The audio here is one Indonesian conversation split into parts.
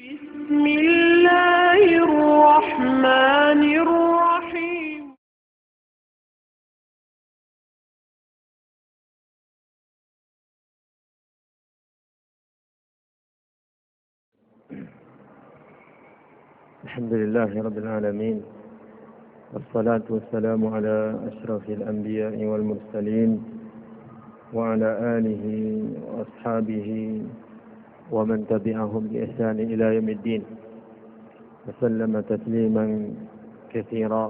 بسم الله الرحمن الرحيم. الحمد لله رب العالمين، والصلاة والسلام على أشرف الأنبياء والمرسلين وعلى آله وأصحابه ومن تبعهم بإحسان إلى يوم الدين، وسلم تسليما كثيرا.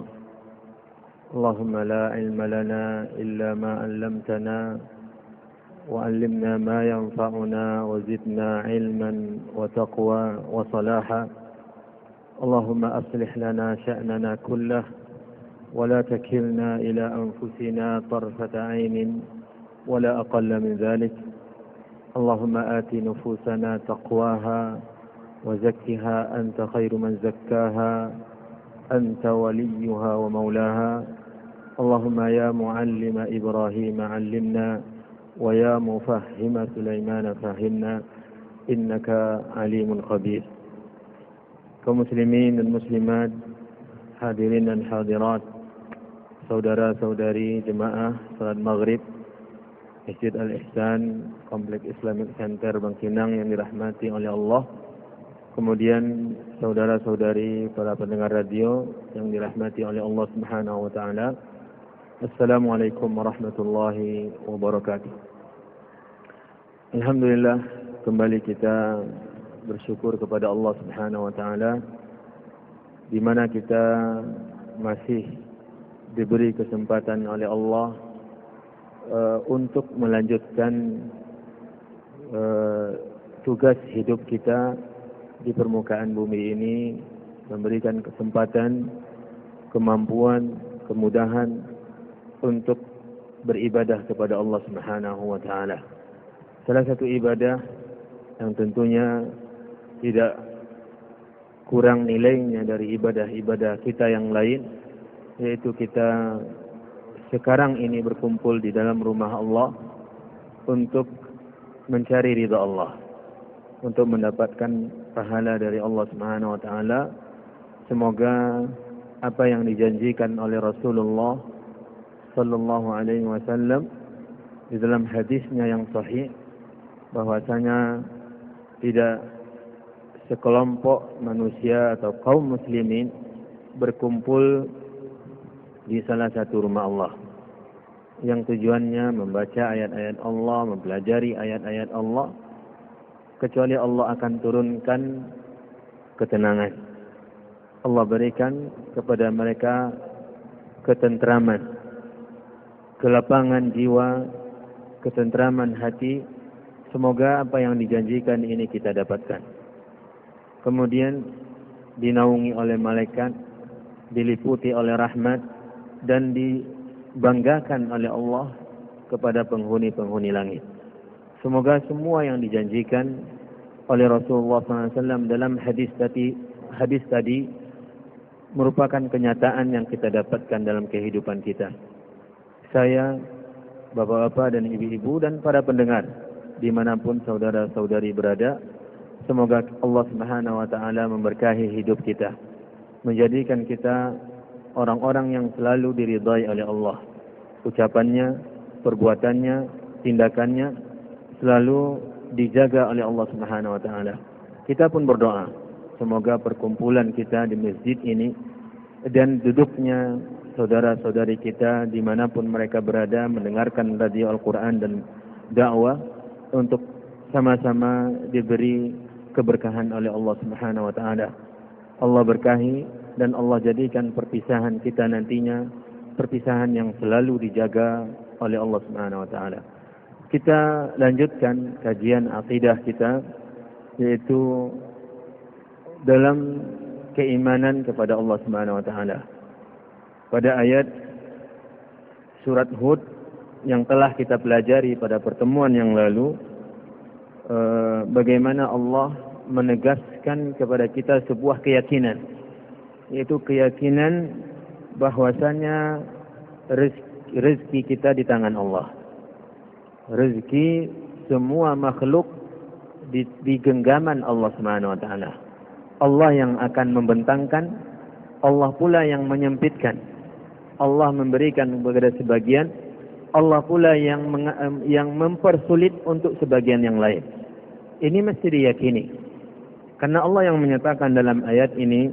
اللهم لا علم لنا إلا ما علمتنا، وعلمنا ما ينفعنا، وزدنا علما وتقوى وصلاحا. اللهم أصلح لنا شأننا كله، ولا تكلنا إلى أنفسنا طرفة عين ولا أقل من ذلك. اللهم آت نفوسنا تقواها وزكها أنت خير من زكاها، أنت وليها ومولاها. اللهم يا معلم إبراهيم علمنا، ويا مفهم سليمان فهمنا، إنك عليم خبير. Kaum muslimin dan muslimat, hadirin dan hadirat, saudara-saudari jemaah salat maghrib Masjid Al-Ihsan, Komplek Islamic Center Bangkinang yang dirahmati oleh Allah. Kemudian saudara-saudari para pendengar radio yang dirahmati oleh Allah Subhanahu wa taala. Assalamualaikum warahmatullahi wabarakatuh. Alhamdulillah, kembali kita bersyukur kepada Allah Subhanahu wa taala di mana kita masih diberi kesempatan oleh Allah untuk melanjutkan tugas hidup kita di permukaan bumi ini, memberikan kesempatan, kemampuan, kemudahan untuk beribadah kepada Allah Subhanahu wa taala. Salah satu ibadah yang tentunya tidak kurang nilainya dari ibadah-ibadah kita yang lain, yaitu kita sekarang ini berkumpul di dalam rumah Allah untuk mencari ridha Allah, untuk mendapatkan pahala dari Allah Subhanahu wa taala. Semoga apa yang dijanjikan oleh Rasulullah sallallahu alaihi wasallam di dalam hadisnya yang sahih, bahwasanya tidak sekelompok manusia atau kaum muslimin berkumpul di salah satu rumah Allah yang tujuannya membaca ayat-ayat Allah, mempelajari ayat-ayat Allah, kecuali Allah akan turunkan ketenangan. Allah berikan kepada mereka ketentraman, kelapangan jiwa, ketentraman hati. Semoga apa yang dijanjikan ini kita dapatkan. Kemudian dinaungi oleh malaikat, diliputi oleh rahmat, dan dibanggakan oleh Allah kepada penghuni-penghuni langit. Semoga semua yang dijanjikan oleh Rasulullah SAW dalam hadis tadi merupakan kenyataan yang kita dapatkan dalam kehidupan kita. Saya, bapak-bapak dan ibu-ibu dan para pendengar dimanapun saudara-saudari berada, semoga Allah Subhanahu wa taala memberkahi hidup kita, menjadikan kita orang-orang yang selalu diridhai oleh Allah. Ucapannya, perbuatannya, tindakannya selalu dijaga oleh Allah Subhanahu wa taala. Kita pun berdoa, semoga perkumpulan kita di masjid ini dan duduknya saudara-saudari kita dimanapun mereka berada mendengarkan radio Al-Quran dan dakwah, untuk sama-sama diberi keberkahan oleh Allah Subhanahu wa taala. Allah berkahi dan Allah jadikan perpisahan kita nantinya perpisahan yang selalu dijaga oleh Allah Subhanahu wa taala. Kita lanjutkan kajian akidah kita, yaitu dalam keimanan kepada Allah Subhanahu wa taala. Pada ayat surat Hud yang telah kita pelajari pada pertemuan yang lalu, bagaimana Allah menegaskan kepada kita sebuah keyakinan, yaitu keyakinan bahwasanya rezeki kita di tangan Allah. Rezeki semua makhluk di genggaman Allah Subhanahu wa taala. Allah yang akan membentangkan, Allah pula yang menyempitkan. Allah memberikan kepada sebagian, Allah pula yang mempersulit untuk sebagian yang lain. Ini mesti diyakini. Karena Allah yang menyatakan dalam ayat ini,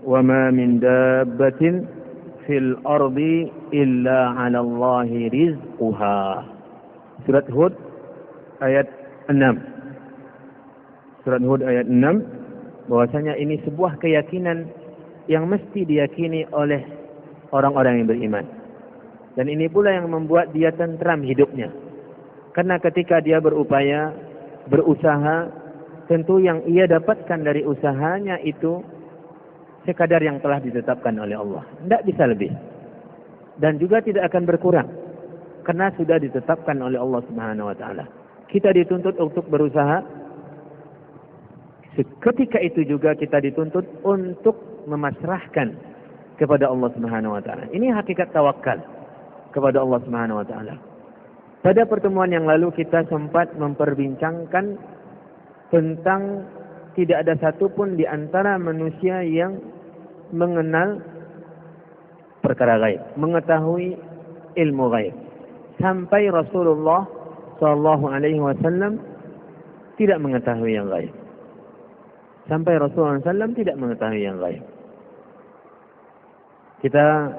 وَمَا مِنْ دَابَّةٍ فِي الْأَرْضِ إِلَّا عَلَى اللَّهِ رِزْقُهَا. Surat Hud ayat 6. Surat Hud ayat 6, bahwasanya ini sebuah keyakinan yang mesti diyakini oleh orang-orang yang beriman. Dan ini pula yang membuat dia tentram hidupnya. Karena ketika dia berupaya, berusaha, tentu yang ia dapatkan dari usahanya itu sekadar yang telah ditetapkan oleh Allah. Tidak bisa lebih. Dan juga tidak akan berkurang. Karena sudah ditetapkan oleh Allah Subhanahu wa taala. Kita dituntut untuk berusaha. Ketika itu juga kita dituntut untuk memasrahkan kepada Allah Subhanahu wa taala. Ini hakikat tawakal kepada Allah Subhanahu wa taala. Pada pertemuan yang lalu kita sempat memperbincangkan tentang tidak ada satupun di antara manusia yang mengenal perkara gaib, mengetahui ilmu gaib. Sampai Rasulullah sallallahu alaihi wasallam tidak mengetahui yang gaib. Sampai Rasulullah SAW tidak mengetahui yang gaib. Kita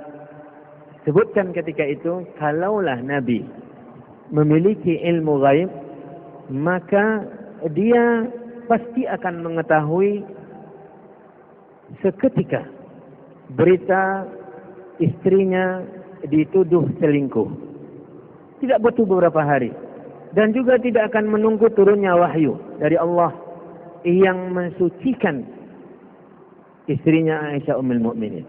sebutkan ketika itu, kalaulah Nabi memiliki ilmu gaib, maka dia pasti akan mengetahui seketika berita istrinya dituduh selingkuh. Tidak butuh beberapa hari. Dan juga tidak akan menunggu turunnya wahyu dari Allah yang mensucikan istrinya Aisyah Ummul Mukminin.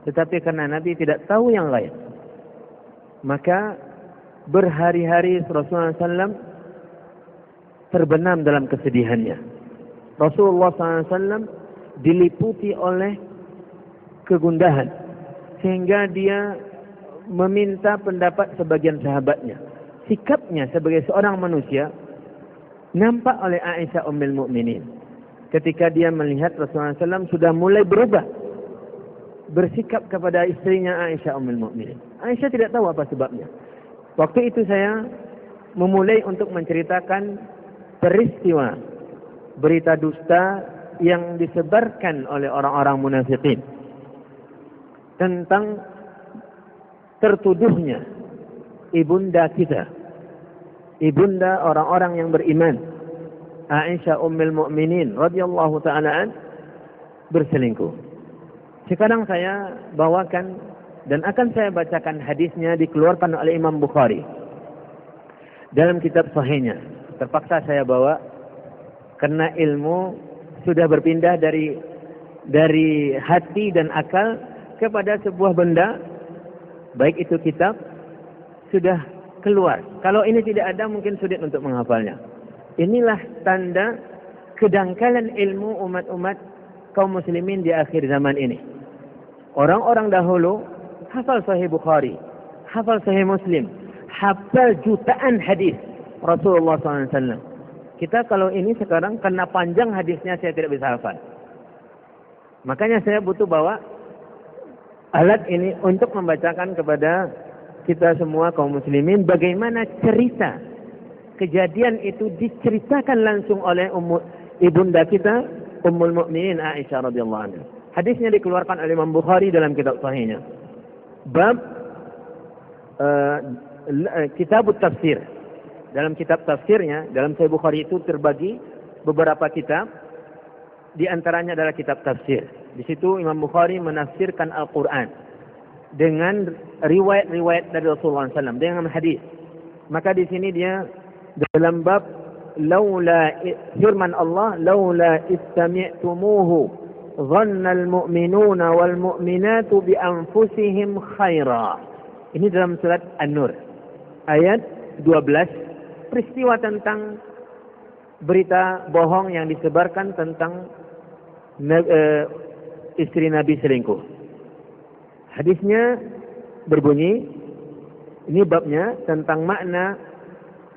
Tetapi karena Nabi tidak tahu yang lain, maka berhari-hari Rasulullah SAW terbenam dalam kesedihannya. Rasulullah SAW diliputi oleh kegundahan, sehingga dia meminta pendapat sebagian sahabatnya. Sikapnya sebagai seorang manusia nampak oleh Aisyah Ummul Mukminin ketika dia melihat Rasulullah SAW sudah mulai berubah bersikap kepada istrinya Aisyah Ummul Mukminin. Aisyah tidak tahu apa sebabnya. Waktu itu saya memulai untuk menceritakan peristiwa berita dusta yang disebarkan oleh orang-orang munafikin tentang tertuduhnya ibunda kita, ibunda orang-orang yang beriman, Aisyah Ummul Mukminin radhiyallahu taala berselingkuh. Sekarang saya bawakan dan akan saya bacakan hadisnya, dikeluarkan oleh Imam Bukhari dalam kitab sahihnya. Terpaksa saya bawa karena ilmu sudah berpindah dari hati dan akal kepada sebuah benda, baik itu kitab, sudah keluar. Kalau ini tidak ada, mungkin sulit untuk menghafalnya. Inilah tanda kedangkalan ilmu umat-umat kaum muslimin di akhir zaman ini. Orang-orang dahulu hafal Sahih Bukhari, hafal Sahih Muslim, hafal jutaan hadis Rasulullah SAW. Kita kalau ini sekarang karena panjang hadisnya saya tidak bisa hafal. Makanya saya butuh bawa alat ini untuk membacakan kepada kita semua kaum muslimin bagaimana cerita kejadian itu diceritakan langsung oleh ibunda kita Ummul Mukminin Aisyah radhiyallahu anha. Hadisnya dikeluarkan oleh Imam Bukhari dalam kitab sahihnya. Bab kitab tafsir. Dalam kitab tafsirnya, dalam Sahih Bukhari itu terbagi beberapa kitab, di antaranya adalah kitab tafsir. Di situ Imam Bukhari menafsirkan Al-Quran dengan riwayat-riwayat dari Rasulullah SAW, dengan hadis. Maka di sini dia dalam bab laula firman Allah, laula istami'tumuhu dhannal mu'minuna wal mu'minatu bi anfusihim khaira. Ini dalam surat An-Nur ayat 12, peristiwa tentang berita bohong yang disebarkan tentang istri Nabi selingkuh. Hadisnya berbunyi, ini babnya tentang makna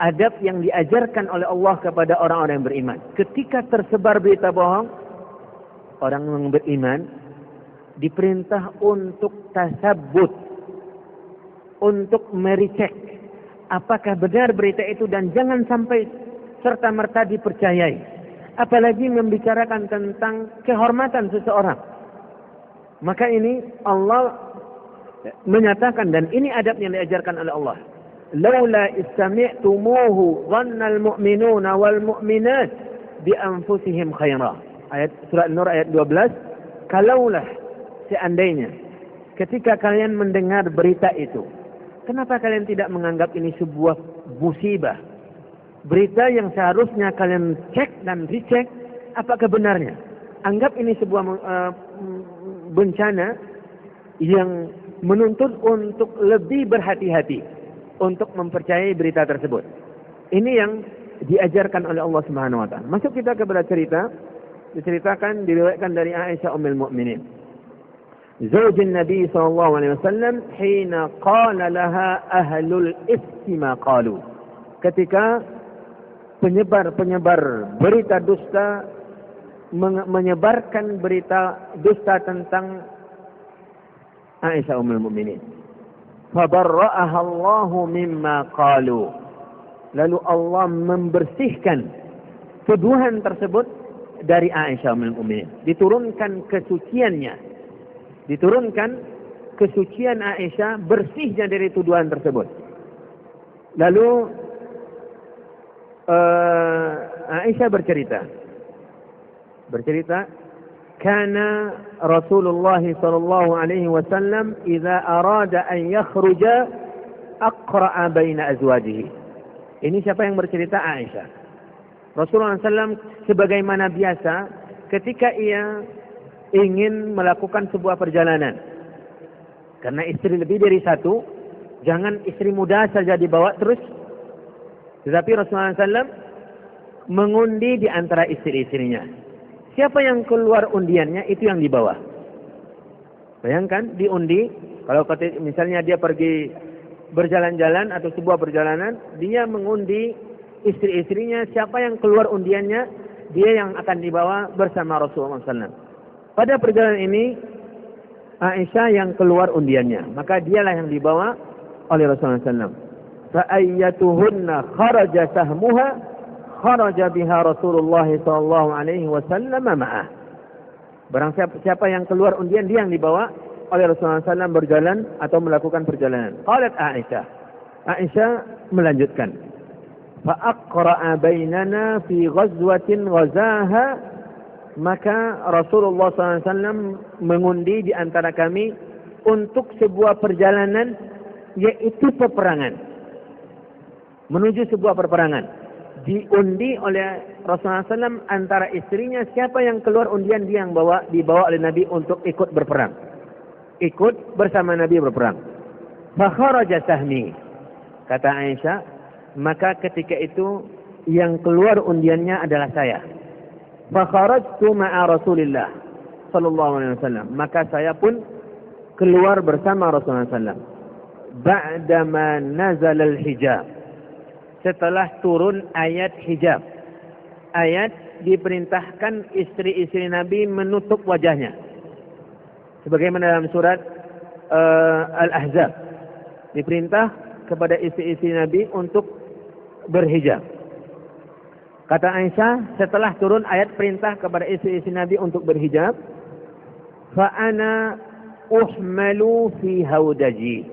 adab yang diajarkan oleh Allah kepada orang-orang yang beriman. Ketika tersebar berita bohong, orang yang beriman diperintah untuk tasabbut, untuk mericek apakah benar berita itu dan jangan sampai serta-merta dipercayai. Apalagi membicarakan tentang kehormatan seseorang. Maka ini Allah menyatakan, dan ini adab yang diajarkan oleh Allah. Laula istami'tumuhu dhannal mu'minuna wal mu'minat bi anfusihim khaira. Ayat surah An-Nur ayat 12. Kalaulah seandainya ketika kalian mendengar berita itu, kenapa kalian tidak menganggap ini sebuah musibah? Berita yang seharusnya kalian cek dan dicek apakah benarnya. Anggap ini sebuah bencana yang menuntut untuk lebih berhati-hati untuk mempercayai berita tersebut. Ini yang diajarkan oleh Allah Subhanahu wa taala. Masuk kita kepada cerita, diceritakan diriwayatkan dari Aisyah Ummul Mukminin. Zaujin Nabi sallallahu alaihi wasallam hina qala laha ahlul ifki ma qalu. Ketika penyebar berita dusta menyebarkan berita dusta tentang Aisyah Ummul Mukminin. Fabarra'aha Allahu mimma qalu. Lalu Allah membersihkan tuduhan tersebut dari Aisyah Ummul Mukminin. Diturunkan kesuciannya. Diturunkan kesucian Aisyah, bersihnya dari tuduhan tersebut. Lalu Aisyah bercerita, kana Rasulullah sallallahu alaihi wasallam idza arada an yakhruja aqra'a baina azwajihi. Ini siapa yang bercerita? Aisyah. Rasulullah SAW sebagaimana biasa ketika ia ingin melakukan sebuah perjalanan, karena istri lebih dari satu, jangan istri muda saja dibawa terus, tetapi Rasulullah SAW mengundi di antara istri-istrinya. Siapa yang keluar undiannya, itu yang dibawa. Bayangkan, diundi. Kalau misalnya dia pergi berjalan-jalan atau sebuah perjalanan, dia mengundi istri-istrinya. Siapa yang keluar undiannya, dia yang akan dibawa bersama Rasulullah SAW. Pada perjalanan ini, Aisyah yang keluar undiannya. Maka dialah yang dibawa oleh Rasulullah SAW. Fa'ayyatuhunna kharaja sahmuha kharaja biha Rasulullah sallallahu alaihi wasallam ma'ah. Barang siapa yang keluar undian, dia yang dibawa oleh Rasulullah SAW berjalan atau melakukan perjalanan. Qalat Aisyah. Aisyah melanjutkan. Fa aqra'a bainana fi ghazwatin ghazaha. Maka Rasulullah SAW mengundi di antara kami untuk sebuah perjalanan, yaitu peperangan. Menuju sebuah peperangan. Diundi oleh Rasulullah SAW antara istrinya, siapa yang keluar undian dia yang dibawa oleh Nabi untuk ikut berperang, ikut bersama Nabi berperang. Fakharaja sahmi, kata Aisyah, maka ketika itu yang keluar undiannya adalah saya. Fakharajtu ma'a Rasulillah sallallahu alaihi wasallam, maka saya pun keluar bersama Rasulullah SAW. Ba'dama nazala al-hijab, setelah turun ayat hijab. Ayat diperintahkan istri-istri Nabi menutup wajahnya. Sebagaimana dalam surat Al-Ahzab. Diperintah kepada istri-istri Nabi untuk berhijab. Kata Aisyah, setelah turun ayat perintah kepada istri-istri Nabi untuk berhijab, fa'ana uhmalu fi haudaji.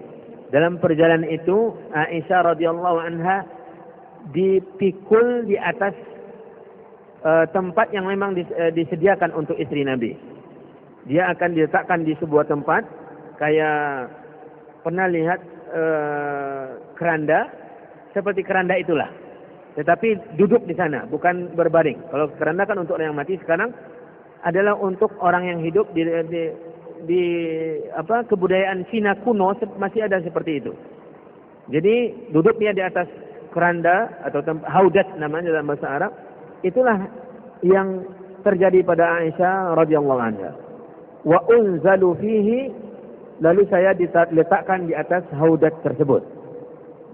Dalam perjalanan itu, Aisyah radhiyallahu anha dipikul di atas tempat yang memang disediakan untuk istri Nabi. Dia akan diletakkan di sebuah tempat, kayak pernah lihat keranda, seperti keranda itulah. Tetapi duduk di sana, bukan berbaring. Kalau keranda kan untuk orang yang mati, sekarang adalah untuk orang yang hidup di kebudayaan Cina kuno masih ada seperti itu. Jadi duduk dia di atas keranda atau haudat namanya dalam bahasa Arab. Itulah yang terjadi pada Aisyah radhiyallahu anha. Wa unzalu fihi, lalu saya diletakkan di atas haudat tersebut.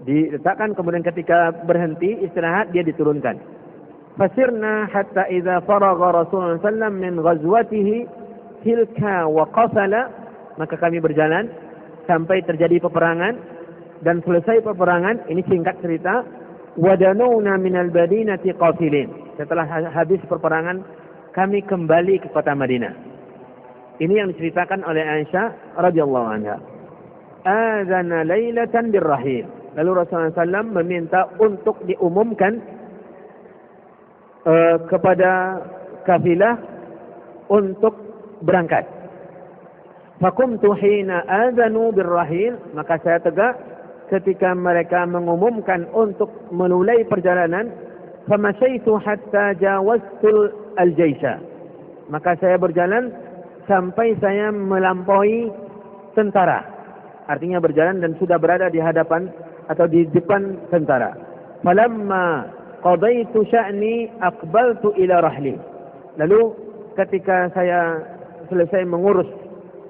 Diletakkan, kemudian ketika berhenti istirahat dia diturunkan. Fasirna hatta idza faragha Rasulullah sallallahu min ghazwatihi tilka wa qafala, maka kami berjalan sampai terjadi peperangan dan selesai peperangan. Ini singkat cerita. Wadanuna minal Madinati qafilin. Setelah habis peperangan kami kembali ke kota Madinah. Ini yang diceritakan oleh Aisyah radhiyallahu anha. Azana lailatan birrahil. Lalu Rasulullah SAW meminta untuk diumumkan kepada kafilah untuk berangkat. Fakumtu hina azanu birrahil, maka saya tegak ketika mereka mengumumkan untuk memulai perjalanan. Famasyaitu hatta jawaztul al-jaisha, maka saya berjalan sampai saya melampaui tentara. Artinya berjalan dan sudah berada di hadapan atau di depan tentara. Falamma qadaitu sya'ni aqbaltu ila rahli. Lalu ketika saya selesai mengurus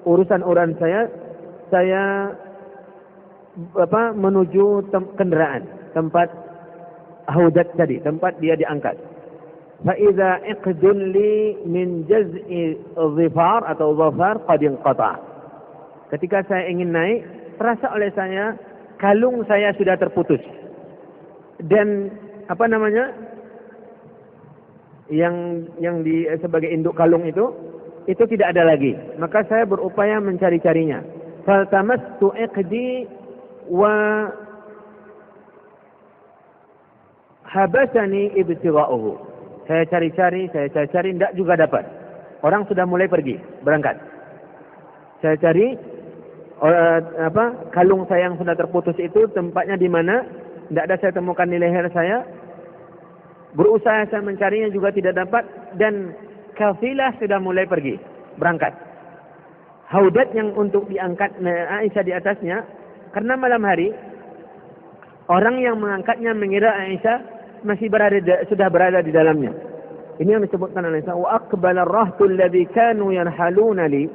urusan saya menuju kendaraan, tempat haudat tadi, tempat dia diangkat. Fa idza iqdun li min jaz'i dhifar atau dhafar qad inqata. Ketika saya ingin naik, terasa oleh saya kalung saya sudah terputus. Dan yang di sebagai induk kalung itu tidak ada lagi. Maka saya berupaya mencari-carinya. Faltamastu iqdi wa habasani ibtigha'uhu. Saya cari-cari, tidak juga dapat. Orang sudah mulai pergi, berangkat. Saya cari kalung saya yang sudah terputus itu tempatnya di mana? Tidak ada saya temukan di leher saya. Berusaha saya mencarinya juga tidak dapat, dan kafilah sudah mulai pergi, berangkat. Haudat yang untuk diangkat Aisyah di atasnya, karena malam hari orang yang mengangkatnya mengira Aisyah sudah berada di dalamnya. Ini yang disebutkan oleh Aisyah, wa aqbala ar-rahtu alladhi kanu yanhaluna li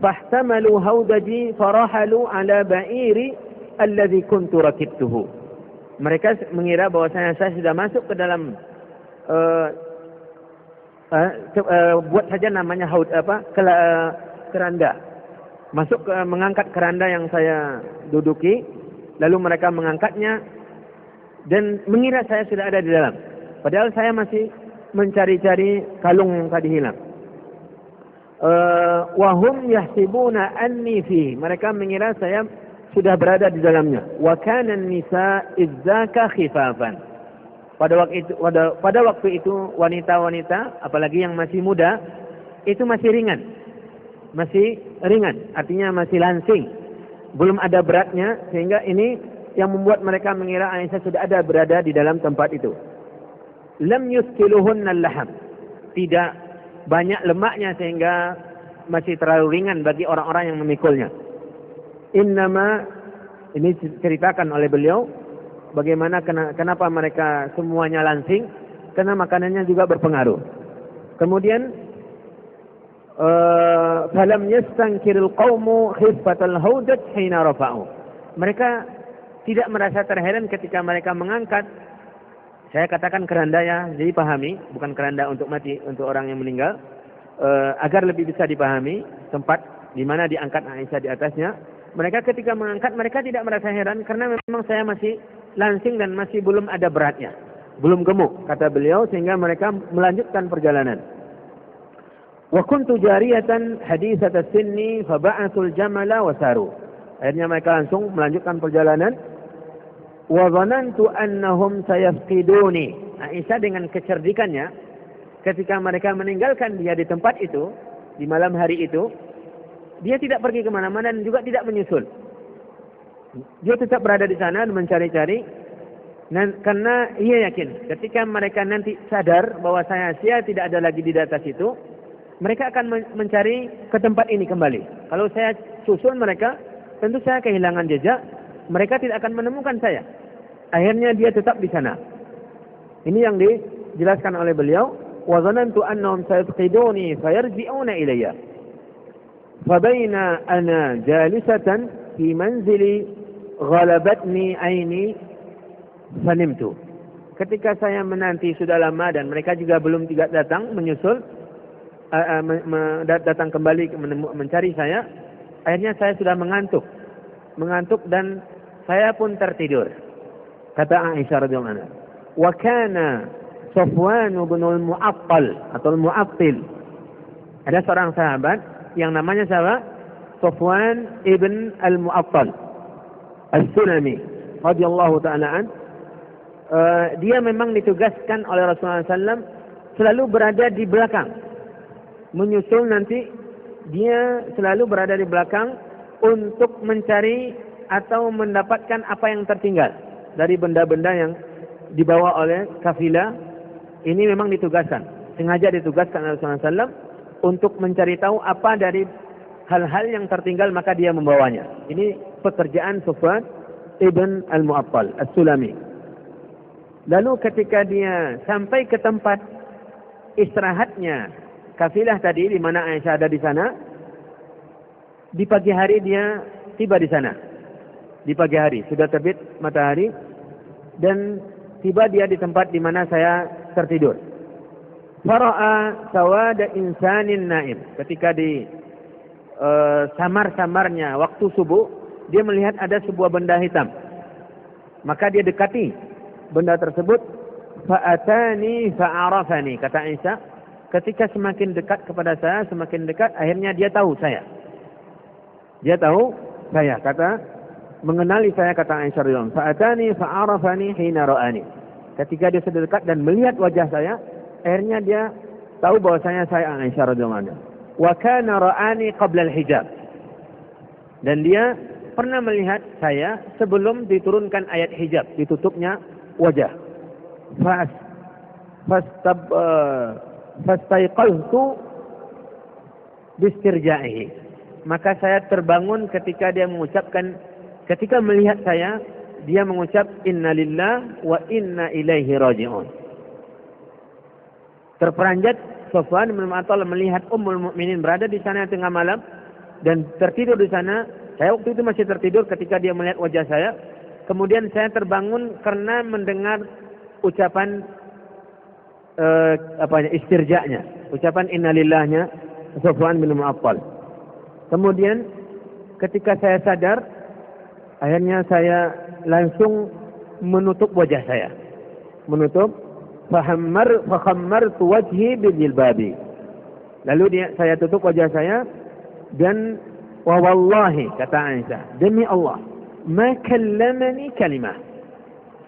fahtamalu haudaji farahalu ala ba'iri alladhi kuntu rakibtuhu. Mereka mengira bahwa saya sudah masuk ke dalam buat saja namanya keranda. Masuk mengangkat keranda yang saya duduki, lalu mereka mengangkatnya dan mengira saya sudah ada di dalam. Padahal saya masih mencari-cari kalung yang tadi hilang. Wahum yahsibuna anni fi. Mereka mengira saya sudah berada di dalamnya. Wa kana an-nisa idzaka khifafan. Pada waktu itu wanita-wanita, apalagi yang masih muda, itu masih ringan. Artinya masih langsing. Belum ada beratnya, sehingga ini yang membuat mereka mengira Aisyah sudah ada berada di dalam tempat itu. Lam yuskiluhunna al-laham. Tidak banyak lemaknya sehingga masih terlalu ringan bagi orang-orang yang memikulnya. Innama, ini ceritakan oleh beliau bagaimana kenapa mereka semuanya langsing, karena makanannya juga berpengaruh. Kemudian falam yastankiril qaumu khifatal haudat hina rafa'u. Mereka tidak merasa terheran ketika mereka mengangkat, saya katakan keranda ya, jadi pahami, bukan keranda untuk mati, untuk orang yang meninggal, agar lebih bisa dipahami tempat di mana diangkat Aisyah di atasnya. Mereka ketika mengangkat, mereka tidak merasa heran karena memang saya masih langsing dan masih belum ada beratnya, belum gemuk, kata beliau, sehingga mereka melanjutkan perjalanan. Wa kuntu jariyatan haditsat as-sinni fa ba'athul jamala wa saru. Akhirnya mereka langsung melanjutkan perjalanan. Wa dhanantu annahum sayafqiduni. Aisyah dengan kecerdikannya, ketika mereka meninggalkan dia di tempat itu, di malam hari itu, dia tidak pergi kemana-mana dan juga tidak menyusul. Dia tetap berada di sana dan mencari-cari. Karena ia yakin ketika mereka nanti sadar bahwa saya tidak ada lagi di atas itu, mereka akan mencari ke tempat ini kembali. Kalau saya susul mereka, tentu saya kehilangan jejak. Mereka tidak akan menemukan saya. Akhirnya dia tetap di sana. Ini yang dijelaskan oleh beliau. Wa dhanantu annahum sayafqiduni fayarji'una ilayya. Fabaina ana jalisatan fi manzili ghalabatni aini fanimtu. ketika saya menanti sudah lama dan mereka juga belum datang menyusul, datang kembali mencari saya, akhirnya saya sudah mengantuk dan saya pun tertidur. Kata Aisyah radhiyallahu anha, wa kana Safwan bin al-Mu'attal atau al-Mu'attil. Ada seorang sahabat yang namanya siapa? Safwan ibn al-Mu'attal As-Sulami radhiyallahu ta'ala an. Dia memang ditugaskan oleh Rasulullah SAW selalu berada di belakang. Menyusul nanti, dia selalu berada di belakang untuk mencari atau mendapatkan apa yang tertinggal dari benda-benda yang dibawa oleh kafilah. Ini memang ditugaskan, sengaja ditugaskan oleh Rasulullah SAW untuk mencari tahu apa dari hal-hal yang tertinggal, maka dia membawanya. Ini pekerjaan Safwan ibn al-Mu'attal As-Sulami. Lalu ketika dia sampai ke tempat istirahatnya kafilah tadi, di mana Aisyah ada di sana, di pagi hari dia tiba di sana. Di pagi hari sudah terbit matahari dan tiba dia di tempat di mana saya tertidur. Fara'a sawada insanin naim. Ketika di samar-samarnya waktu subuh, dia melihat ada sebuah benda hitam. Maka dia dekati benda tersebut. Fa'atani fa'arafani, kata Aisyah. Ketika semakin dekat kepada saya, semakin dekat, akhirnya dia tahu saya. Dia tahu saya, kata mengenali saya, kata Aisyah radhiyallahu anha. Fa'atani fa'arafani hina ra'ani. Ketika dia sudah dekat dan melihat wajah saya, akhirnya dia tahu bahwasanya saya Aisyah radhiyallahu anha. Wa kana ra'ani qabla al-hijab. Dan dia pernah melihat saya sebelum diturunkan ayat hijab, ditutupnya wajah. Fastaiqaltu bistirja'ihi. Maka saya terbangun ketika dia mengucapkan, ketika melihat saya, dia mengucap inna lillah wa inna ilaihi raji'un. Terperanjat Safwan bin Mu'attal melihat Ummul Mukminin berada di sana tengah malam dan tertidur di sana. Saya waktu itu masih tertidur ketika dia melihat wajah saya. Kemudian saya terbangun karena mendengar ucapan istirja'nya, ucapan innalillahnya Safwan bin Mu'attal. Kemudian ketika saya sadar, akhirnya saya langsung menutup wajah saya. Menutup, fakhammartu wajhi bijilbabi. Lalu saya tutup wajah saya dan wa wallahi, kata Aisyah, demi Allah, ma kallamani kalimah.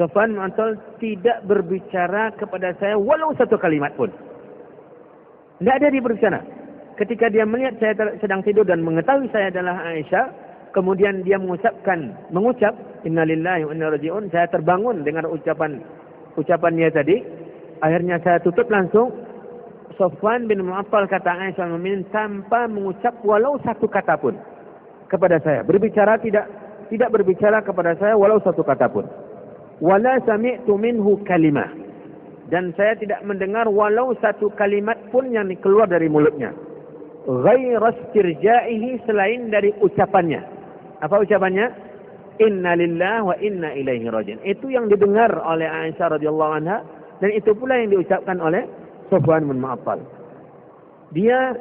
Safwan bin Mu'attal tidak berbicara kepada saya walau satu kalimat pun. Tidak ada dia berbicara. Ketika dia melihat saya sedang tidur dan mengetahui saya adalah Aisyah, kemudian dia mengucap innalillahi wa inna ilaihi raji'un, saya terbangun dengan ucapannya tadi. Akhirnya saya tutup langsung. Safwan bin Mu'attal, kata Aisyah, tanpa mengucap walau satu kata pun kepada saya. Berbicara tidak berbicara kepada saya walau satu kata pun. Wala sami'tu minhu kalimah. Dan saya tidak mendengar walau satu kalimat pun yang keluar dari mulutnya. Ghaira istirja'ihi, selain dari ucapannya. Apa ucapannya? Inna lillahi wa inna ilaihi raji'un. Itu yang didengar oleh Aisyah radhiyallahu anha dan itu pula yang diucapkan oleh Safwan bin Mu'attal. Dia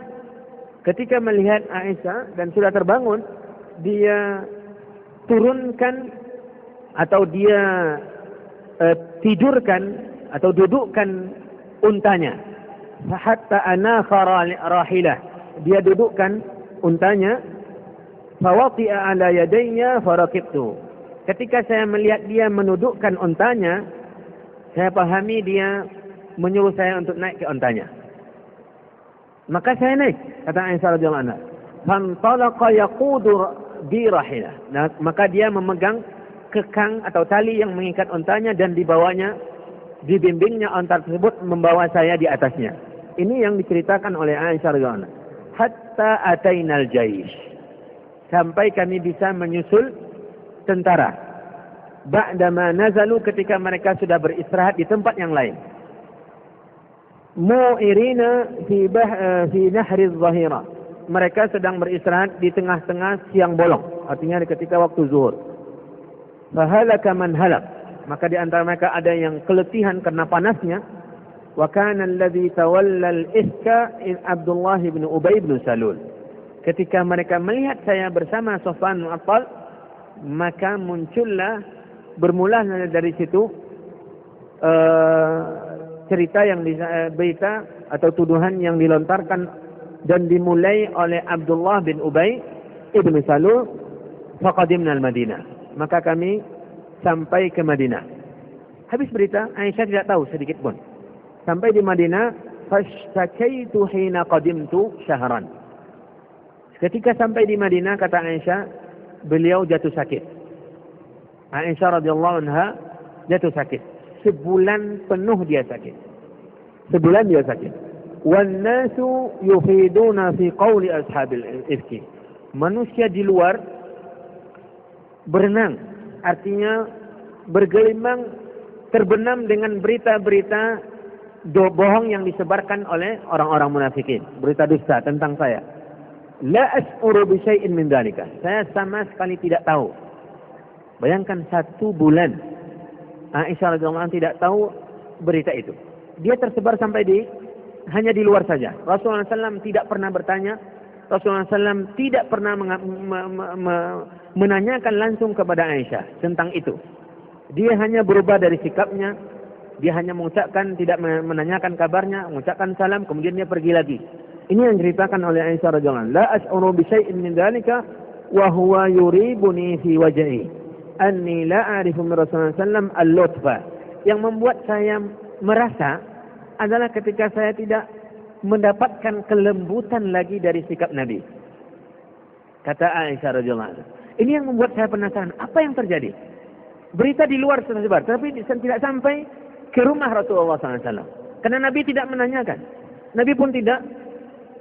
ketika melihat Aisyah dan sudah terbangun, dia turunkan atau dia tidurkan atau dudukkan untanya. Hatta anakhara rahilah. Dia dudukkan untanya. Fawati'a ala yadayya farakibtu. Ketika saya melihat dia menudukkan untanya, saya pahami dia menyuruh saya untuk naik ke untanya. Maka saya naik, kata Aisyah radhiyallahu anha. Fantalaqa yaqudu bi rahilah. Nah, maka dia memegang kekang atau tali yang mengikat untanya dan dibawanya, dibimbingnya unta tersebut membawa saya di atasnya. Ini yang diceritakan oleh Aisyah radhiyallahu anha. Hatta atainal jaish. Sampai kami bisa menyusul tentara. Ba'dama nazalu, ketika mereka sudah beristirahat di tempat yang lain. Mu'irina fi nahri zahira. Mereka sedang beristirahat di tengah-tengah siang bolong. Artinya ketika waktu zuhur. Fahalaka man halak. maka di antara mereka ada yang keletihan karena panasnya. Wa kana alladhi tawalla al-ifka Abdullah bin Ubay bin Salul. Ketika mereka melihat saya bersama Safwan bin Attal, maka muncullah bermula dari situ cerita yang berita atau tuduhan yang dilontarkan dan dimulai oleh Abdullah bin Ubay ibn Salul. Faqadimna al-Madinah, maka kami sampai ke Madinah. Habis berita, Aisyah tidak tahu sedikit pun. Sampai di Madinah, fashtakaitu hina qadimtu syahran. Ketika sampai di Madinah, kata Aisyah, beliau jatuh sakit. Aisyah radhiyallahu anha jatuh sakit. Sebulan penuh dia sakit. Sebulan dia sakit. Wan nasu yufiduna fi qawli ashabil ifki. Manusia di luar berenang, artinya bergelimang, terbenam dengan berita-berita bohong yang disebarkan oleh orang-orang munafikin, berita dusta tentang saya. La as'uru bi syai'in min dzalika. Saya sama sekali tidak tahu. Bayangkan 1 bulan Aisyah radhiyallahu anha tidak tahu berita itu. Dia tersebar sampai hanya di luar saja. Rasulullah SAW tidak pernah bertanya. Rasulullah SAW tidak pernah menanyakan langsung kepada Aisyah tentang itu. Dia hanya berubah dari sikapnya. Dia hanya mengucapkan, tidak menanyakan kabarnya, mengucapkan salam, kemudian dia pergi lagi. Ini yang diceritakan oleh Aisyah radhiyallahu anha. La as'uru bi syai'in min dzalika wa huwa yuribuni fi wajhi anni la a'rifu min Rasulullah sallallahu al-lutfa. Yang membuat saya merasa adalah ketika saya tidak mendapatkan kelembutan lagi dari sikap Nabi. Kata Aisyah radhiyallahu anha. Ini yang membuat saya penasaran, apa yang terjadi? Berita di luar tersebar, tapi tidak sampai ke rumah Rasulullah SAW. Karena Nabi tidak menanyakan. Nabi pun tidak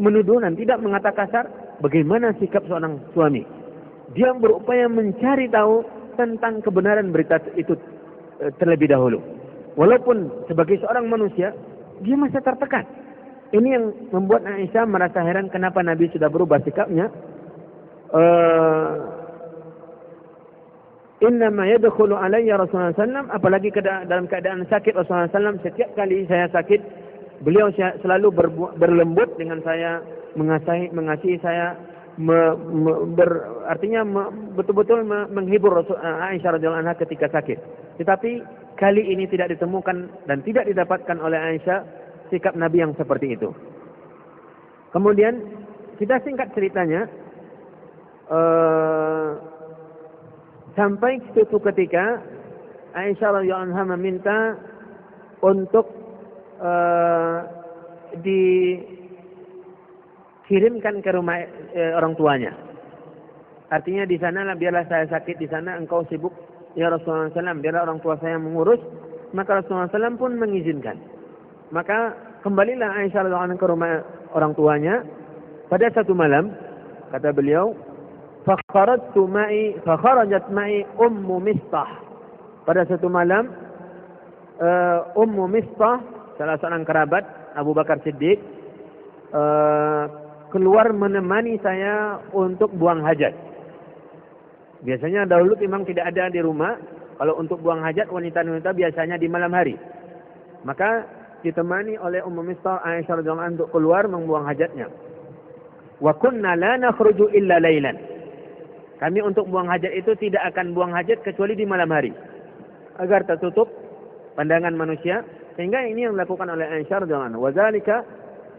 menuduh dan tidak mengatakan kasar. Bagaimana sikap seorang suami? Dia berupaya mencari tahu tentang kebenaran berita itu terlebih dahulu. Walaupun sebagai seorang manusia, dia masih tertekan. Ini yang membuat Aisyah merasa heran kenapa Nabi sudah berubah sikapnya. Innama yadkhulu alayya Rasulullah SAW, apalagi dalam keadaan sakit Rasulullah SAW, setiap kali saya sakit, beliau selalu berlembut dengan saya, mengasihi saya, artinya betul-betul menghibur Aisyah radhiyallahu anha ketika sakit. Tetapi kali ini tidak ditemukan dan tidak didapatkan oleh Aisyah sikap Nabi yang seperti itu. Kemudian kita singkat ceritanya, sampai suatu ketika Aisyah radhiyallahu anha meminta untuk dikirimkan ke rumah orang tuanya. Artinya di sana biarlah saya sakit di sana, engkau sibuk ya Rasulullah SAW, biarlah orang tua saya mengurus. Maka Rasulullah SAW pun mengizinkan. Maka kembalilah Aisyah radhiyallahu anha ke rumah orang tuanya. Pada satu malam, kata beliau, fakharajat ma'i Ummu Mistah. Pada satu malam, Ummu Mistah, salah seorang kerabat Abu Bakar Siddiq, keluar menemani saya untuk buang hajat. Biasanya dahulu memang tidak ada di rumah. Kalau untuk buang hajat, wanita-wanita biasanya di malam hari. Maka ditemani oleh Ummu Mistah, Aisyah radhiyallahu anha untuk keluar membuang hajatnya. Wa kunna la nakhruju illa lailan. Kami untuk buang hajat itu tidak akan buang hajat kecuali di malam hari, agar tertutup pandangan manusia. Sehingga ini yang dilakukan oleh Aisyah radhiyallahu anha. Wa dzalika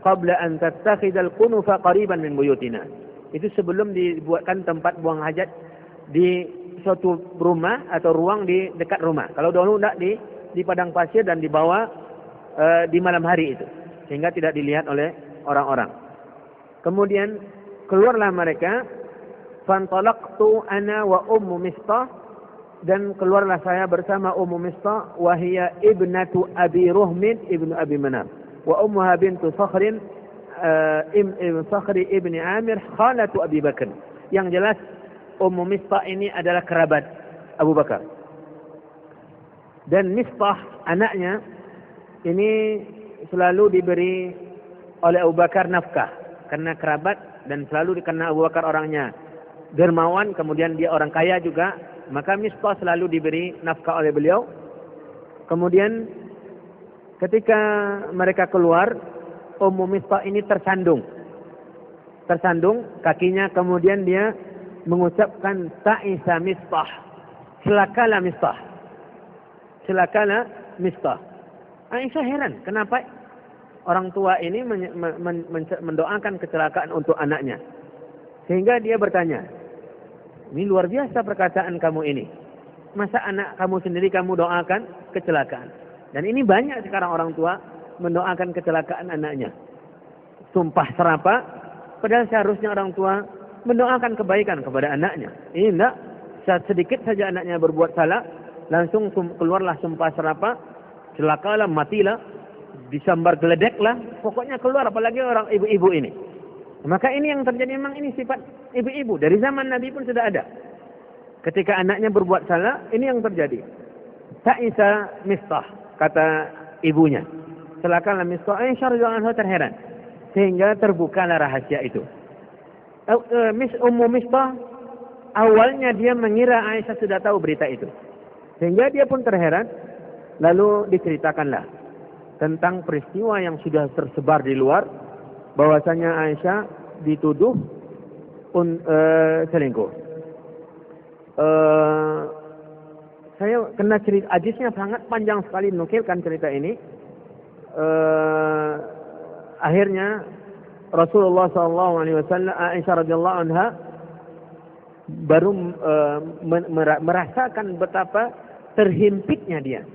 qabla an tattakhidha al-qunufa qariban min buyutina. Itu sebelum dibuatkan tempat buang hajat di suatu rumah atau ruang di dekat rumah. Kalau dahulu tidak di padang pasir dan dibawa di malam hari itu, sehingga tidak dilihat oleh orang-orang. Kemudian keluarlah mereka. Fantalaqtu ana wa Ummu Mistah, dan keluarlah saya bersama Ummu Mistah, wa hiya ibnatu Abi Ruhmin ibnu Abi Manaf, wa ummuha bintu Sakhrin Sakhri ibni Amir khalatu Abi Bakr. Yang jelas Ummu Mistah ini adalah kerabat Abu Bakar. Dan Mistah anaknya ini selalu diberi oleh Abu Bakar nafkah karena kerabat, dan selalu karena Abu Bakar orangnya dermawan, kemudian dia orang kaya juga, maka Mistah selalu diberi nafkah oleh beliau. Kemudian ketika mereka keluar, Ummu Mistah ini tersandung kakinya, kemudian dia mengucapkan ta'isa Mistah, celakalah Mistah. Aisyah heran, kenapa orang tua ini mendoakan kecelakaan untuk anaknya. Sehingga dia bertanya, ini luar biasa perkataan kamu ini. Masa anak kamu sendiri kamu doakan kecelakaan? Dan ini banyak sekarang orang tua mendoakan kecelakaan anaknya. Sumpah serapa, padahal seharusnya orang tua mendoakan kebaikan kepada anaknya. Ini enggak, sedikit saja anaknya berbuat salah, langsung keluarlah sumpah serapa, celakalah, matilah, disambar geledeklah, pokoknya keluar, apalagi orang ibu-ibu ini. Maka ini yang terjadi, memang ini sifat ibu-ibu. Dari zaman Nabi pun sudah ada. Ketika anaknya berbuat salah, ini yang terjadi. Ta'isa Mistah, kata ibunya. Celakalah Mistah. Aisyah radhiyallahu anha terheran. Sehingga terbukalah rahasia itu. Ummu Mistah, awalnya dia mengira Aisyah sudah tahu berita itu. Sehingga dia pun terheran. Lalu diceritakanlah tentang peristiwa yang sudah tersebar di luar, bahwasanya Aisyah dituduh selingkuh. Saya kena cerita, hadisnya sangat panjang sekali menukilkan cerita ini. Akhirnya Rasulullah SAW, Aisyah radhiyallahu anha baru merasakan betapa terhimpitnya dia.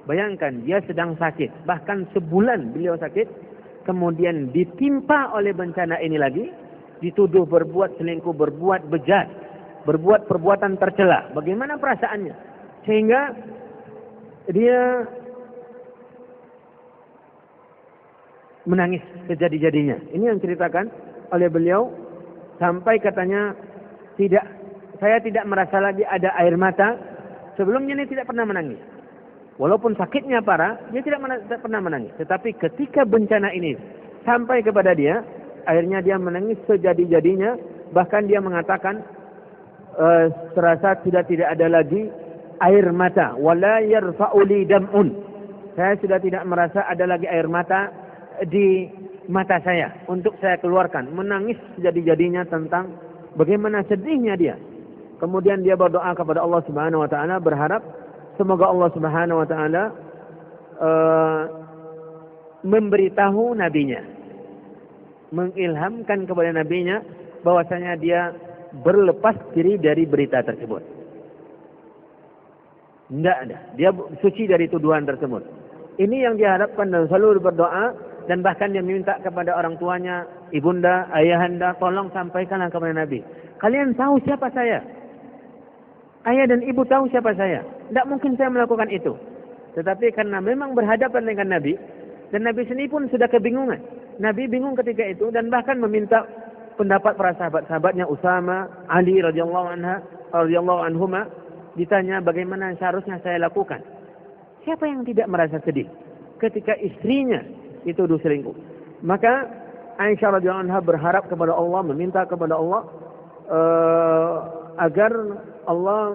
Bayangkan, dia sedang sakit, bahkan sebulan beliau sakit, kemudian ditimpa oleh bencana ini lagi, dituduh berbuat selingkuh, berbuat bejat, berbuat perbuatan tercela. Bagaimana perasaannya? Sehingga dia menangis sejadi-jadinya. Ini yang ceritakan oleh beliau, sampai katanya, saya tidak merasa lagi ada air mata. Sebelumnya ini tidak pernah menangis. Walaupun sakitnya parah, dia tidak pernah menangis. Tetapi ketika bencana ini sampai kepada dia, akhirnya dia menangis sejadi-jadinya. Bahkan dia mengatakan, serasa tidak ada lagi air mata. Wala yarfa'u li dam'un. Saya sudah tidak merasa ada lagi air mata di mata saya untuk saya keluarkan. Menangis sejadi-jadinya tentang bagaimana sedihnya dia. Kemudian dia berdoa kepada Allah Subhanahu wa taala, berharap semoga Allah Subhanahu wa taala memberitahu nabinya, mengilhamkan kepada nabinya bahwasanya dia berlepas diri dari berita tersebut. Tidak ada, dia suci dari tuduhan tersebut. Ini yang diharapkan, dan selalu berdoa, dan bahkan dia minta kepada orang tuanya, ibunda, ayahanda, tolong sampaikanlah kepada Nabi. Kalian tahu siapa saya? Ayah dan ibu tahu siapa saya. Tidak mungkin saya melakukan itu. Tetapi karena memang berhadapan dengan Nabi, dan Nabi sendiri pun sudah kebingungan. Nabi bingung ketika itu, dan bahkan meminta pendapat para sahabat-sahabatnya, Usama, Ali radhiyallahu anhuma, ditanya bagaimana seharusnya saya lakukan. Siapa yang tidak merasa sedih ketika istrinya dituduh selingkuh? Maka Aisyah radhiyallahu anha berharap kepada Allah, meminta kepada Allah agar Allah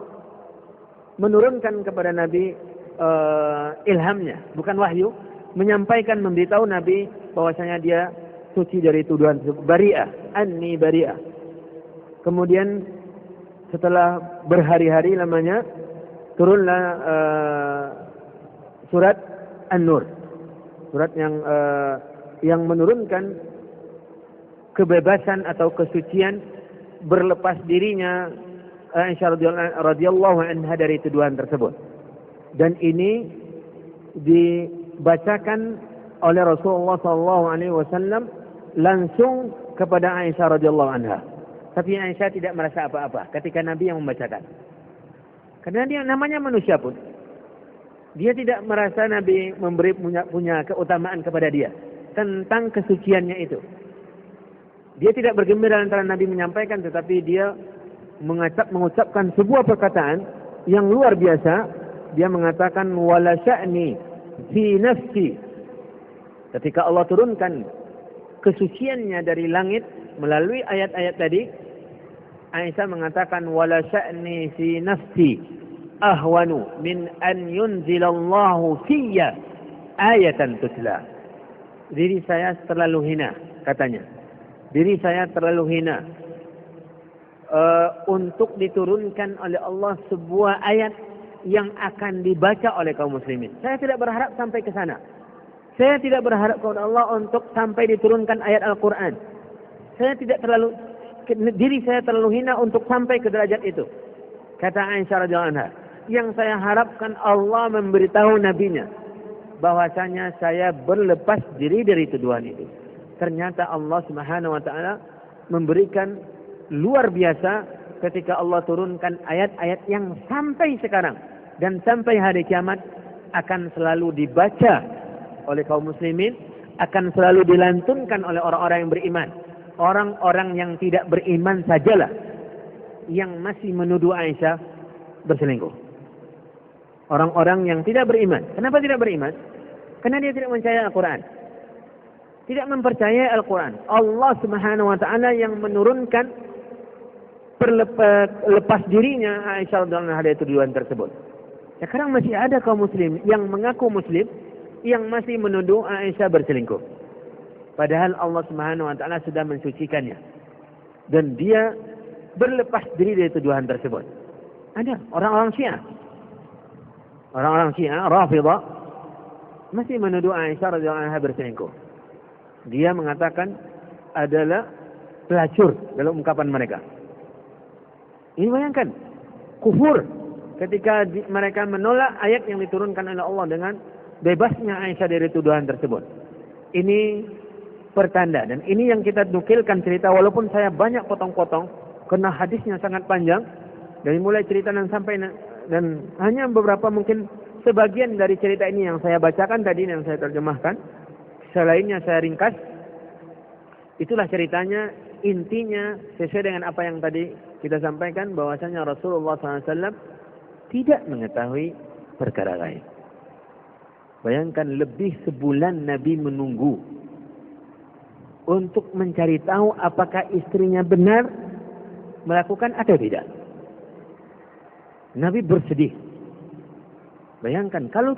menurunkan kepada Nabi ilhamnya, bukan wahyu, menyampaikan, memberitahu Nabi bahwasanya dia suci dari tuduhan bari'ah, anni bari'ah. Kemudian setelah berhari-hari lamanya turunlah surat An-Nur, surat yang menurunkan kebebasan atau kesucian, berlepas dirinya Aisyah radhiyallahu anha dari tuduhan tersebut. Dan ini dibacakan oleh Rasulullah SAW langsung kepada Aisyah radhiyallahu anha. Tapi Aisyah tidak merasa apa-apa ketika Nabi yang membacakan. Karena dia namanya manusia pun, dia tidak merasa Nabi punya keutamaan kepada dia tentang kesuciannya itu. Dia tidak bergembira antara Nabi menyampaikan, tetapi dia mengucapkan sebuah perkataan yang luar biasa. Dia mengatakan, wala sya'ni fi nafsi. Ketika Allah turunkan kesuciannya dari langit melalui ayat-ayat tadi, Aisyah mengatakan, wala sya'ni fi nafsi. ahwanu min an yunzilallahu fiyya ayatan tutla. Diri saya terlalu hina, katanya. Diri saya terlalu hina untuk diturunkan oleh Allah sebuah ayat yang akan dibaca oleh kaum muslimin. Saya tidak berharap sampai ke sana. Saya tidak berharap kepada Allah untuk sampai diturunkan ayat Al-Quran. Diri saya terlalu hina untuk sampai ke derajat itu. Kata Aisyah radhiyallahu anha, yang saya harapkan Allah memberitahu nabinya bahwasanya saya berlepas diri dari tuduhan itu. Ternyata Allah Subhanahu wa taala memberikan luar biasa ketika Allah turunkan ayat-ayat yang sampai sekarang dan sampai hari kiamat akan selalu dibaca oleh kaum muslimin, akan selalu dilantunkan oleh orang-orang yang beriman. Orang-orang yang tidak beriman sajalah yang masih menuduh Aisyah berselingkuh. Orang-orang yang tidak beriman. Kenapa tidak beriman? Karena dia tidak percaya Al-Quran. Tidak mempercayai Al-Quran. Allah Subhanahu wa taala yang menurunkan lepas dirinya Aisyah radhiyallahu anha dari tuduhan tersebut. Sekarang masih ada kaum muslim yang mengaku muslim yang masih menuduh Aisyah berselingkuh. Padahal Allah Subhanahu wa taala sudah mensucikannya. Dan dia berlepas diri dari tuduhan tersebut. Ada orang-orang Syiah. Orang-orang Syiah, Rafidhah, masih menuduh Aisyah radhiyallahu anha berselingkuh. Dia mengatakan adalah pelacur dalam ungkapan mereka. Ini bayangkan, kufur ketika mereka menolak ayat yang diturunkan oleh Allah dengan bebasnya Aisyah dari tuduhan tersebut. Ini pertanda, dan ini yang kita nukilkan cerita, walaupun saya banyak potong-potong karena hadisnya sangat panjang dari mulai cerita dan sampai, dan hanya beberapa mungkin sebagian dari cerita ini yang saya bacakan tadi, yang saya terjemahkan. Selainnya saya ringkas. Itulah ceritanya, intinya sesuai dengan apa yang tadi kita sampaikan, bahwasanya Rasulullah SAW tidak mengetahui perkara lain. Bayangkan, lebih sebulan Nabi menunggu untuk mencari tahu apakah istrinya benar melakukan atau tidak. Nabi bersedih. Bayangkan, kalau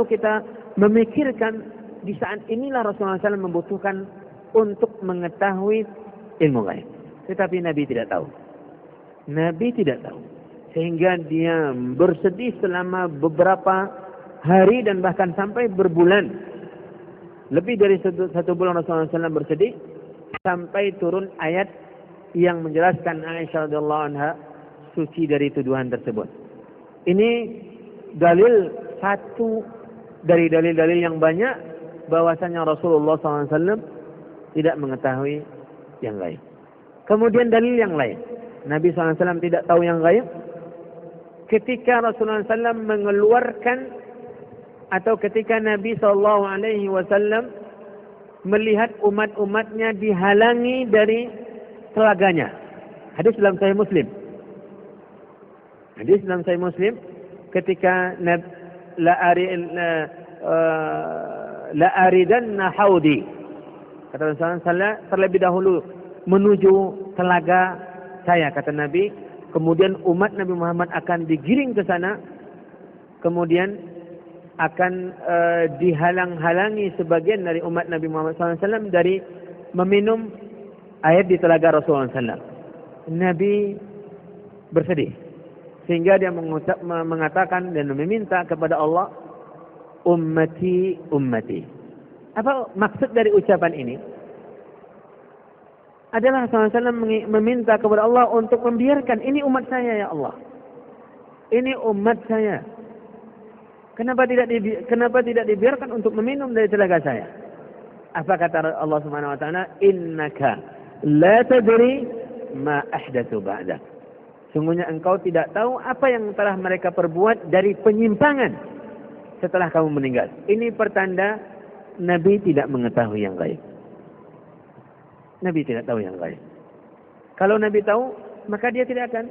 kita memikirkan di saat inilah Rasulullah SAW membutuhkan untuk mengetahui ilmu gaib. Tetapi Nabi tidak tahu. Nabi tidak tahu. Sehingga dia bersedih selama beberapa hari dan bahkan sampai berbulan. Lebih dari satu bulan Rasulullah SAW bersedih sampai turun ayat yang menjelaskan Aisyah radhiyallahu anha suci dari tuduhan tersebut. Ini dalil satu dari dalil-dalil yang banyak bahwasanya Rasulullah SAW tidak mengetahui yang gaib. Kemudian dalil yang lain, Nabi SAW tidak tahu yang gaib ketika Rasulullah SAW mengeluarkan, atau ketika Nabi SAW melihat umat-umatnya dihalangi dari telaganya. Hadis dalam Sahih Muslim. Hadis dalam Sahih Muslim, ketika la aridanna haudi, kata Rasulullah, terlebih dahulu menuju telaga saya, kata Nabi. Kemudian umat Nabi Muhammad akan digiring ke sana, kemudian akan dihalang-halangi sebagian dari umat Nabi Muhammad SAW dari meminum air di telaga Rasulullah SAW. Nabi bersedih sehingga dia mengatakan dan meminta kepada Allah, ummati, ummati. Apa maksud dari ucapan ini? Adalah Rasulullah SAW meminta kepada Allah untuk membiarkan, ini umat saya ya Allah. Ini umat saya. Kenapa tidak dibiarkan untuk meminum dari telaga saya? Apa kata Allah Subhanahu wa taala? Innaka la tadri ma ahdatsu ba'dak. Sungguhnya engkau tidak tahu apa yang telah mereka perbuat dari penyimpangan setelah kamu meninggal. Ini pertanda Nabi tidak mengetahui yang gaib. Nabi tidak tahu yang gaib. Kalau Nabi tahu, maka dia tidak akan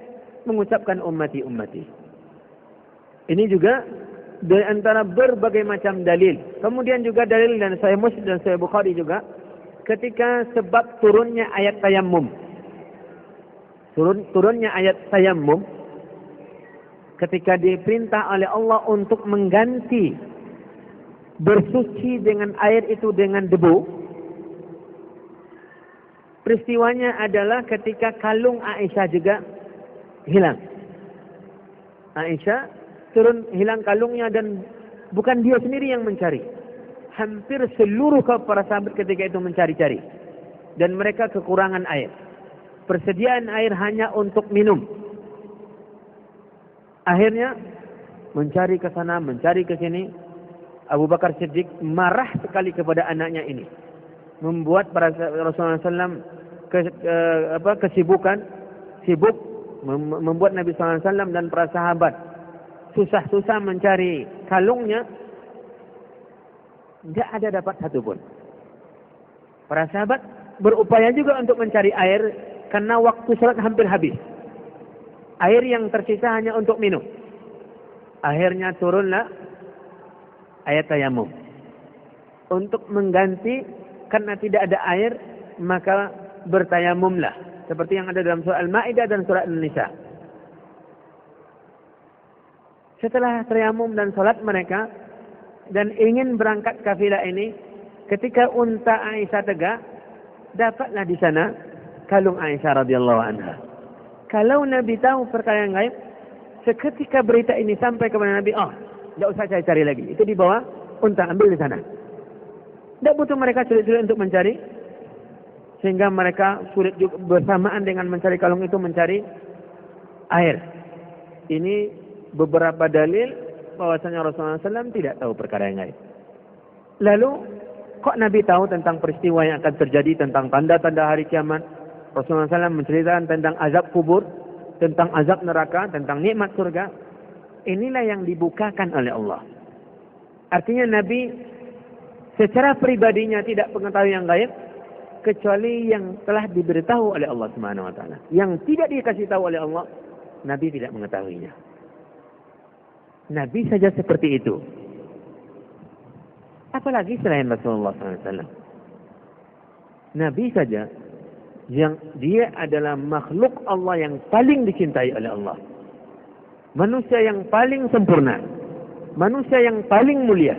mengucapkan ummati, ummati. Ini juga dari antara berbagai macam dalil. Kemudian juga dalil dan Sahih Muslim dan Sahih Bukhari juga ketika sebab turunnya ayat tayammum. Turunnya ayat tayammum ketika diperintah oleh Allah untuk mengganti bersuci dengan air itu dengan debu. Peristiwanya adalah ketika kalung Aisyah juga hilang. Aisyah turun hilang kalungnya dan bukan dia sendiri yang mencari. Hampir seluruh para sahabat ketika itu mencari-cari. Dan mereka kekurangan air. Persediaan air hanya untuk minum. Akhirnya mencari ke sana, mencari ke sini. Abu Bakar Siddiq marah sekali kepada anaknya ini. Membuat para Rasulullah SAW kesibukan, sibuk membuat Nabi SAW dan para sahabat susah-susah mencari kalungnya. Tidak ada dapat satu pun. Para sahabat berupaya juga untuk mencari air karena waktu salat hampir habis. Air yang tersisa hanya untuk minum. Akhirnya turunlah ayat tayamum. Untuk mengganti karena tidak ada air, maka bertayamumlah. Seperti yang ada dalam surah Al-Ma'idah dan surah An-Nisa. Setelah tayamum dan salat mereka dan ingin berangkat kafilah ini, ketika unta Aisyah tegak, dapatlah di sana kalung Aisyah radhiyallahu anha. Kalau Nabi tahu perkara yang gaib, seketika berita ini sampai kepada Nabi, tidak usah cari lagi. Itu di bawah unta, ambil di sana. Tidak butuh mereka sulit-sulit untuk mencari, sehingga mereka sulit juga bersamaan dengan mencari kalung itu mencari air. Ini beberapa dalil bahwasanya Rasulullah SAW tidak tahu perkara yang gaib. Lalu kok Nabi tahu tentang peristiwa yang akan terjadi, tentang tanda-tanda hari kiamat? Rasulullah SAW menceritakan tentang azab kubur, tentang azab neraka, tentang nikmat surga. Inilah yang dibukakan oleh Allah. Artinya Nabi secara pribadinya tidak mengetahui yang gaib, kecuali yang telah diberitahu oleh Allah Subhanahu Wa Taala. Yang tidak dikasih tahu oleh Allah, Nabi tidak mengetahuinya. Nabi saja seperti itu. Apalagi selain Rasulullah SAW. Nabi saja yang dia adalah makhluk Allah yang paling dicintai oleh Allah. Manusia yang paling sempurna. Manusia yang paling mulia.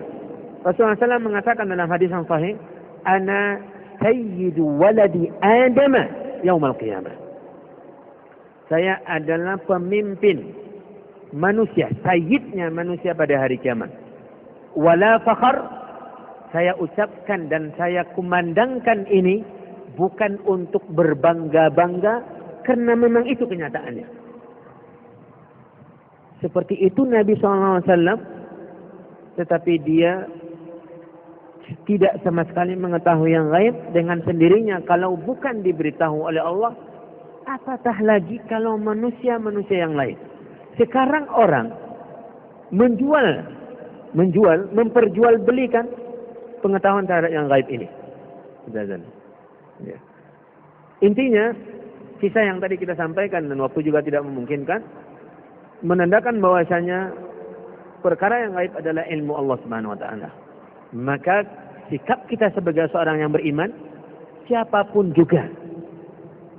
Rasulullah SAW mengatakan dalam hadis yang sahih, Ana sayyidu waladi Adam yaumal qiyamah. Saya adalah pemimpin manusia, sayyidnya manusia pada hari kiamat. Wala fakhar, saya ucapkan dan saya kumandangkan ini bukan untuk berbangga-bangga, karena memang itu kenyataannya. Seperti itu Nabi SAW, tetapi dia tidak sama sekali mengetahui yang gaib. Dengan sendirinya, kalau bukan diberitahu oleh Allah, apatah lagi kalau manusia-manusia yang lain. Sekarang orang memperjualbelikan pengetahuan terhadap yang gaib ini. Ya. Intinya, kisah yang tadi kita sampaikan dan waktu juga tidak memungkinkan, menandakan bahwasanya perkara yang gaib adalah ilmu Allah Subhanahu Wa Taala. Maka sikap kita sebagai seorang yang beriman, siapapun juga,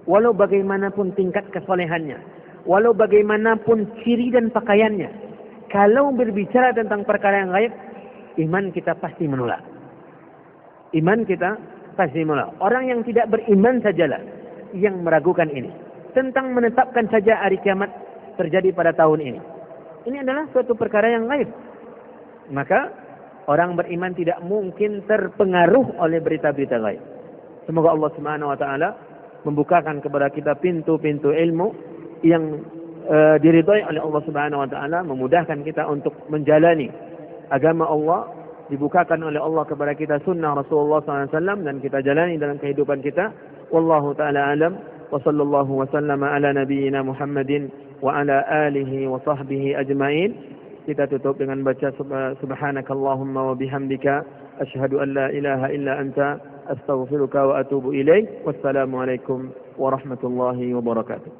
walau bagaimanapun tingkat kesolehannya, walau bagaimanapun ciri dan pakaiannya, kalau berbicara tentang perkara yang gaib, iman kita pasti menolak. Iman kita pasti menolak. Orang yang tidak beriman sajalah yang meragukan ini. Tentang menetapkan saja hari kiamat terjadi pada tahun ini. Ini adalah suatu perkara yang gaib. Maka orang beriman tidak mungkin terpengaruh oleh berita-berita gaib. Semoga Allah Subhanahu Wa Taala membukakan kepada kita pintu-pintu ilmu yang diridhai oleh Allah Subhanahu Wa Taala, memudahkan kita untuk menjalani agama Allah, dibukakan oleh Allah kepada kita sunnah Rasulullah SAW dan kita jalani dalam kehidupan kita. Wallahu ta'ala alam wa sallallahu wa sallama ala nabiyyina Muhammadin wa ala alihi wa sahbihi ajma'in. Kita tutup dengan baca subhanakallahumma wa bihamdika asyhadu an la ilaha illa anta astaghfiruka wa atubu ilaik. Wassalamualaikum warahmatullahi wabarakatuh.